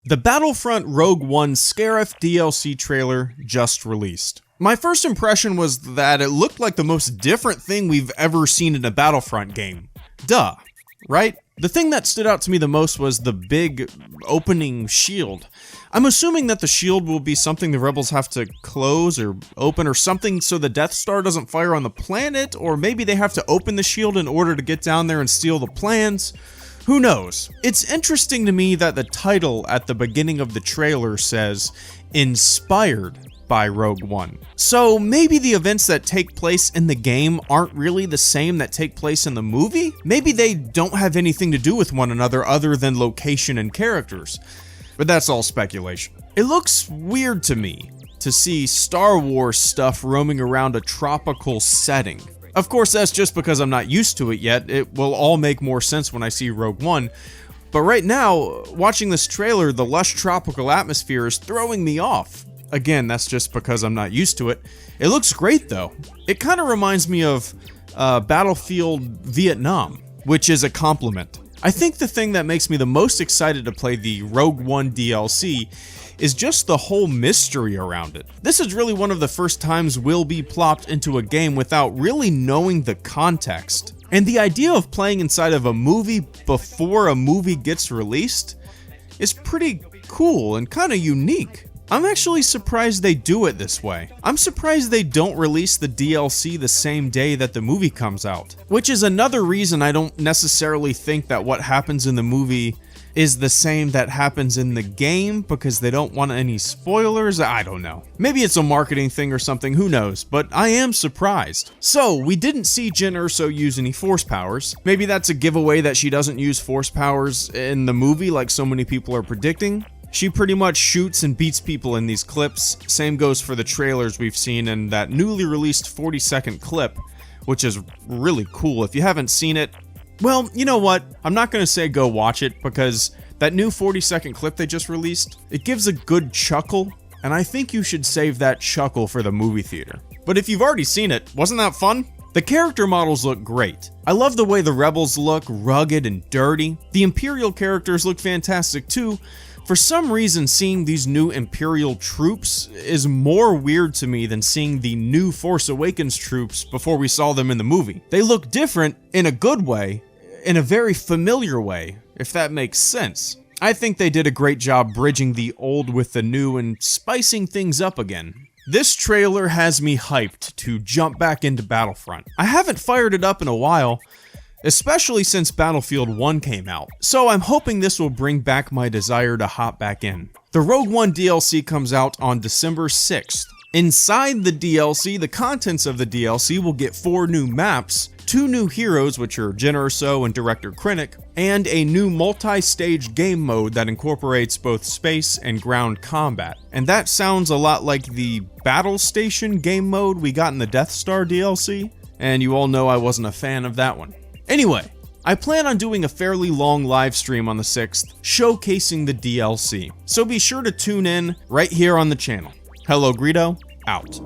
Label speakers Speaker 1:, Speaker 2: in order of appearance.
Speaker 1: The Battlefront Rogue One Scarif DLC trailer just released. My first impression was that it looked like the most different thing we've ever seen in a Battlefront game. Duh, right? The thing that stood out to me the most was the big opening shield. I'm assuming that the shield will be something the rebels have to close or open or something so the Death Star doesn't fire on the planet, or maybe they have to open the shield in order to get down there and steal the plans. Who knows? It's interesting to me that the title at the beginning of the trailer says, "Inspired by Rogue One." So maybe the events that take place in the game aren't really the same that take place in the movie? Maybe they don't have anything to do with one another other than location and characters. But that's all speculation. It looks weird to me to see Star Wars stuff roaming around a tropical setting. Of course, that's just because I'm not used to it yet. It will all make more sense when I see Rogue One. But right now, watching this trailer, the lush tropical atmosphere is throwing me off. Again, that's just because I'm not used to it. It looks great though. It kind of reminds me of Battlefield Vietnam, which is a compliment. I think the thing that makes me the most excited to play the Rogue One DLC is just the whole mystery around it. This is really one of the first times we'll be plopped into a game without really knowing the context. And the idea of playing inside of a movie before a movie gets released is pretty cool and kind of unique. I'm actually surprised they do it this way. I'm surprised they don't release the DLC the same day that the movie comes out, which is another reason I don't necessarily think that what happens in the movie is the same that happens in the game, because they don't want any spoilers. I don't know. Maybe it's a marketing thing or something, who knows, but I am surprised. So, we didn't see Jyn Erso use any force powers. Maybe that's a giveaway that she doesn't use force powers in the movie like so many people are predicting. She pretty much shoots and beats people in these clips. Same goes for the trailers we've seen in that newly released 40-second clip, which is really cool. If you haven't seen it, well, you know what? I'm not going to say go watch it, because that new 40-second clip they just released, it gives a good chuckle, and I think you should save that chuckle for the movie theater. But if you've already seen it, wasn't that fun? The character models look great. I love the way the rebels look, rugged and dirty. The Imperial characters look fantastic too. For some reason, seeing these new Imperial troops is more weird to me than seeing the new Force Awakens troops before we saw them in the movie. They look different in a good way, in a very familiar way, if that makes sense. I think they did a great job bridging the old with the new and spicing things up again. This trailer has me hyped to jump back into Battlefront. I haven't fired it up in a while, especially since Battlefield 1 came out, so I'm hoping this will bring back my desire to hop back in. The Rogue One DLC comes out on December 6th. Inside the DLC, the contents of the DLC will get 4 new maps, 2 new heroes, which are Jyn Erso and Director Krennic, and a new multi-stage game mode that incorporates both space and ground combat. And that sounds a lot like the Battle Station game mode we got in the Death Star DLC, and you all know I wasn't a fan of that one. Anyway, I plan on doing a fairly long live stream on the 6th, showcasing the DLC, so be sure to tune in right here on the channel. HelloGreedo, out.